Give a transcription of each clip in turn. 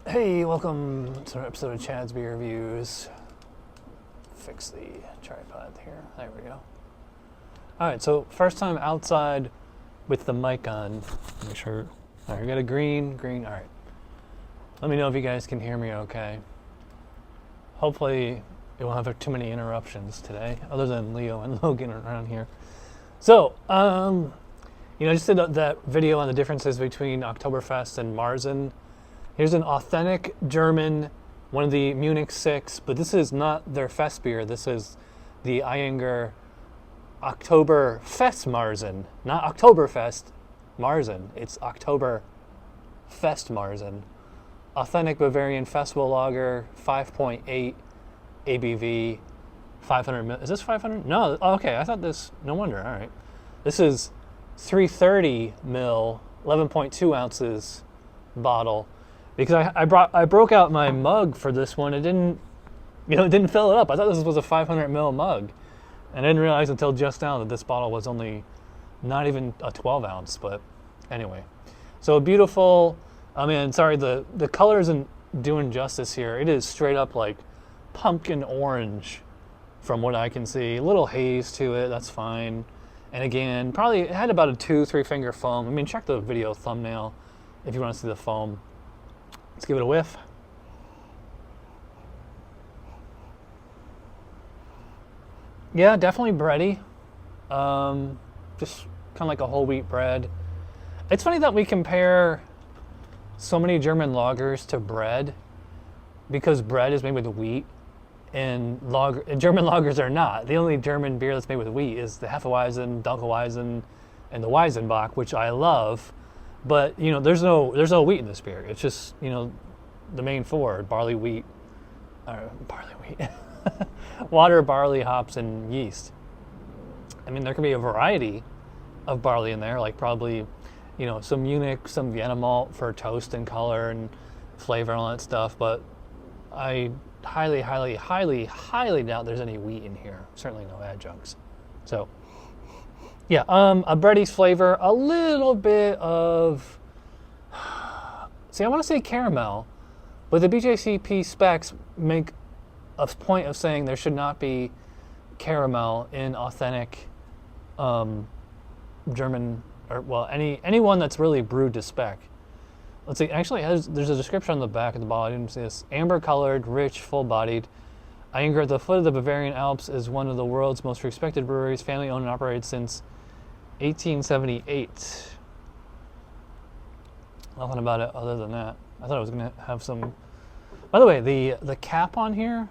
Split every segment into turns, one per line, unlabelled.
Hey, welcome to an episode of Chad's Beer Reviews. Fix the tripod here. There we go. Alright, so first time outside with the mic on. Make sure. Alright, we got a green. Alright. Let me know if you guys can hear me okay. Hopefully it won't have too many interruptions today, other than Leo and Logan around here. So, I just did that video on the differences between Oktoberfest and Marzen. Here's an authentic German, one of the Munich 6, but this is not their Festbier. This is the Ayinger Oktober Fest-Märzen, not Oktoberfest-Märzen. It's Oktober Fest-Märzen. Authentic Bavarian festival lager, 5.8 ABV, 500 mil. Is this 500? No, okay, I thought this, no wonder, all right. This is 330 mil, 11.2 ounces bottle. Because I broke out my mug for this one. It didn't fill it up. I thought this was a 500 ml mug. And I didn't realize until just now that this bottle was only not even a 12 ounce, but anyway. So beautiful, the color isn't doing justice here. It is straight up like pumpkin orange from what I can see. A little haze to it, that's fine. And again, probably it had about a 2-3 finger foam. Check the video thumbnail if you want to see the foam. Let's give it a whiff. Yeah, definitely bready. Just kind of like a whole wheat bread. It's funny that we compare so many German lagers to bread because bread is made with wheat and German lagers are not. The only German beer that's made with wheat is the 𝗙𝗸𝘁, 𝗙𝗸𝘁, and the Weizenbach, which I love. But there's no wheat in this beer. It's just the main four: barley, wheat, water, barley, hops, and yeast. There could be a variety of barley in there, like probably some Munich, some Vienna malt for toast and color and flavor and all that stuff. But I highly, highly, highly, highly doubt there's any wheat in here. Certainly no adjuncts. So. Yeah, a bready's flavor, a little bit of, I want to say caramel, but the BJCP specs make a point of saying there should not be caramel in authentic German, anyone that's really brewed to spec. Let's see, actually there's a description on the back of the bottle. I didn't see this. Amber colored, rich, full-bodied. Ayinger at the foot of the Bavarian Alps is one of the world's most respected breweries, family owned and operated since 1878. Nothing about it other than that. I thought I was gonna have some. By the way, the cap on here,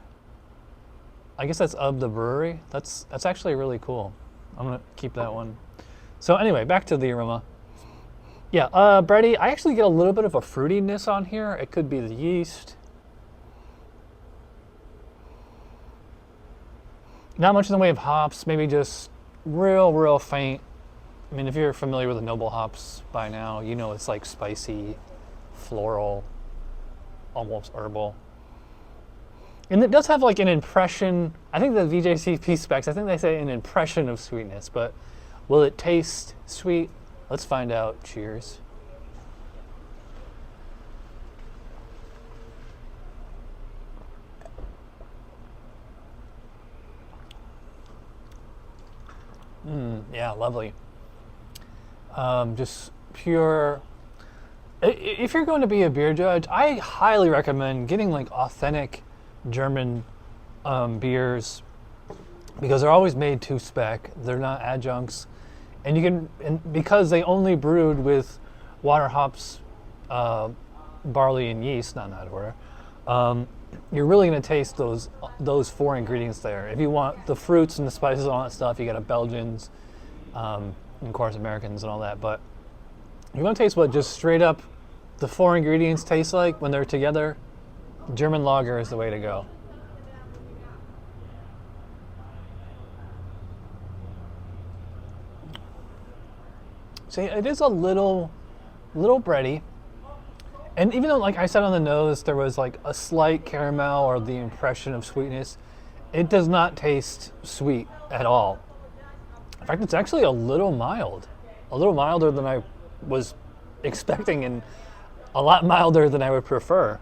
I guess that's of the brewery. That's actually really cool. I'm gonna keep that one. So anyway, back to the aroma. Yeah, bready. I actually get a little bit of a fruitiness on here. It could be the yeast. Not much in the way of hops. Maybe just real faint. If you're familiar with the noble hops by now, it's like spicy, floral, almost herbal. And it does have like an impression, I think the VJCP specs, I think they say an impression of sweetness, but will it taste sweet? Let's find out. Cheers. Yeah, lovely. Just pure. If you're going to be a beer judge, I highly recommend getting like authentic German beers because they're always made to spec. They're not adjuncts, and because they only brewed with water, hops, barley, and yeast, not in that order. You're really going to taste those four ingredients there. If you want the fruits and the spices and all that stuff, you got a Belgians. And of course Americans and all that, but you want to taste what just straight up the four ingredients taste like when they're together. German lager is the way to go. See, it is a little bready, and even though, like I said on the nose, there was like a slight caramel or the impression of sweetness, it does not taste sweet at all. In fact, it's actually a little milder than I was expecting, and a lot milder than I would prefer.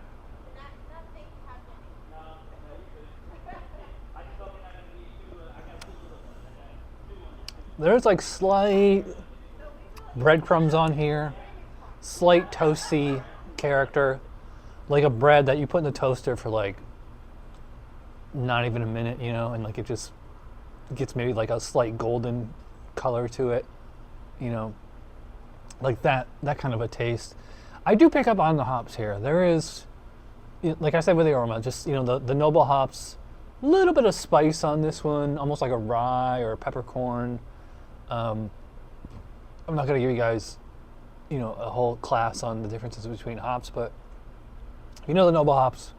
There's like slight breadcrumbs on here, slight toasty character, like a bread that you put in the toaster for like not even a minute, you know, and like it just gets maybe like a slight golden color to it, you know, like that kind of a taste. I do pick up on the hops here. There is, like I said with the aroma, just, you know, the noble hops, a little bit of spice on this one, almost like a rye or a peppercorn. I'm not going to give you guys, you know, a whole class on the differences between hops, but you know the noble hops,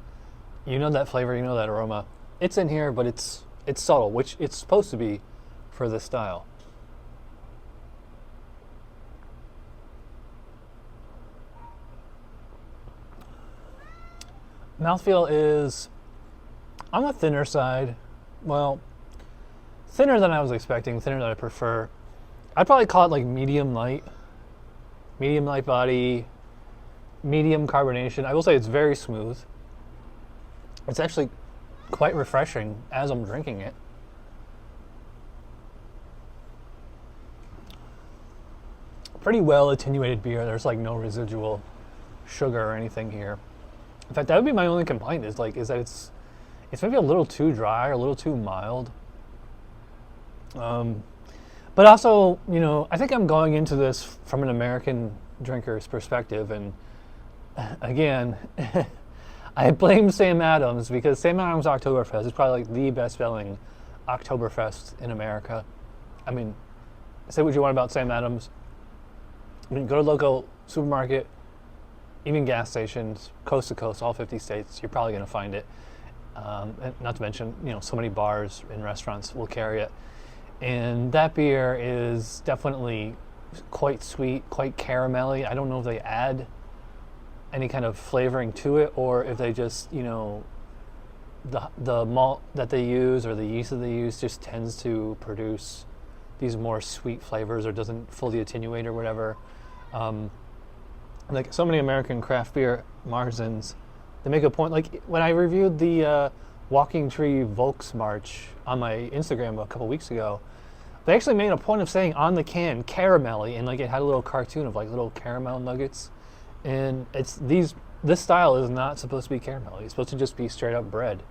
you know that flavor, you know that aroma. It's in here, but it's subtle, which it's supposed to be for this style. Mouthfeel is on the thinner side. Well, thinner than I was expecting, thinner than I prefer. I'd probably call it like medium light body, medium carbonation. I will say it's very smooth. It's actually quite refreshing as I'm drinking it. Pretty well attenuated beer. There's like no residual sugar or anything here. In fact, that would be my only complaint is that it's maybe a little too dry or a little too mild. But also, you know, I think I'm going into this from an American drinker's perspective, and again, I blame Sam Adams because Sam Adams Oktoberfest is probably like the best-selling Oktoberfest in America. I mean, say what you want about Sam Adams. I mean, go to local supermarket, even gas stations, coast to coast, all 50 states, you're probably going to find it. And not to mention, you know, so many bars and restaurants will carry it. And that beer is definitely quite sweet, quite caramelly. I don't know if they add any kind of flavoring to it or if they just, you know, the malt that they use or the yeast that they use just tends to produce these more sweet flavors or doesn't fully attenuate or whatever. Like so many American craft beer Marzens, they make a point, like when I reviewed the 𝗙𝗲𝘀𝗁𝗿 on my Instagram a couple weeks ago, they actually made a point of saying on the can caramelly, and like it had a little cartoon of like little caramel nuggets. And it's this style is not supposed to be caramelly. It's supposed to just be straight up bread.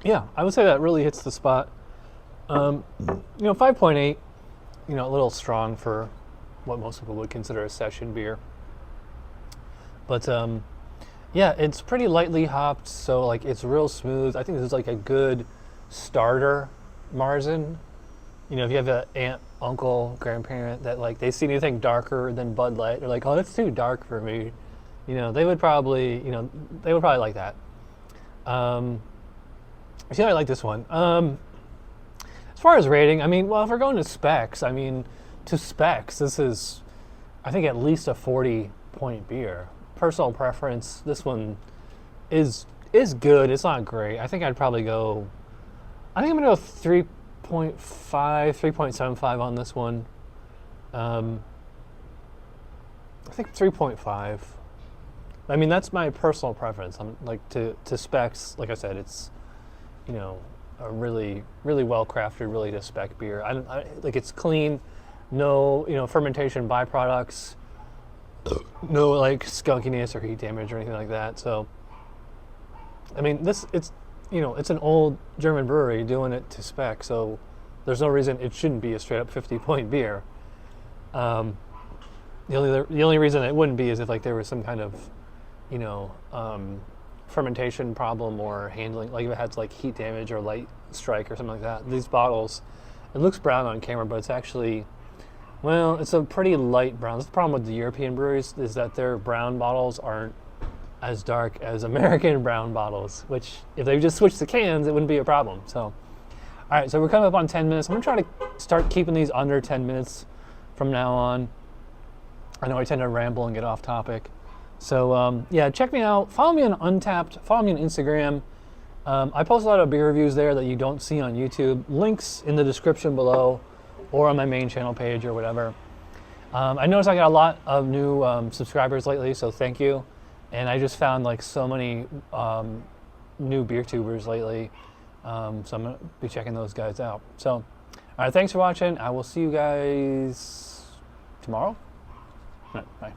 Yeah, I would say that really hits the spot. You know, 5.8, you know, a little strong for what most people would consider a session beer. But yeah, it's pretty lightly hopped, so like it's real smooth. I think this is like a good starter Marzen. You know, if you have an aunt, uncle, grandparent that like they see anything darker than Bud Light, they're like, oh, that's too dark for me. You know, they would probably like that. See, I like this one. As far as rating, I mean, well, if we're going to specs, I mean, to specs, this is, I think, at least a 40-point beer. Personal preference, this one is good. It's not great. I think I'd probably go, I think I'm going to go 3.5, 3.75 on this one. I think 3.5. I mean, that's my personal preference. I'm like to specs, like I said, it's, you know, a really, really well crafted, really to spec beer. I like it's clean, no, you know, fermentation byproducts, no like skunkiness or heat damage or anything like that. So, I mean, it's, you know, it's an old German brewery doing it to spec, so there's no reason it shouldn't be a straight up 50-point beer. The only reason it wouldn't be is if like there was some kind of, you know, fermentation problem or handling, like if it had like heat damage or light strike or something like that. These bottles, it looks brown on camera, but it's actually, well, it's a pretty light brown. That's the problem with the European breweries, is that their brown bottles aren't as dark as American brown bottles, which if they just switched the cans, it wouldn't be a problem. So, all right, so we're coming up on 10 minutes. I'm gonna try to start keeping these under 10 minutes from now on. I know I tend to ramble and get off topic. So yeah, check me out. Follow me on Untapped. Follow me on Instagram. I post a lot of beer reviews there that you don't see on YouTube. Links in the description below or on my main channel page or whatever. I noticed I got a lot of new subscribers lately, so thank you. And I just found like so many new beer tubers lately. So I'm going to be checking those guys out. So, all right, thanks for watching. I will see you guys tomorrow. All right, bye.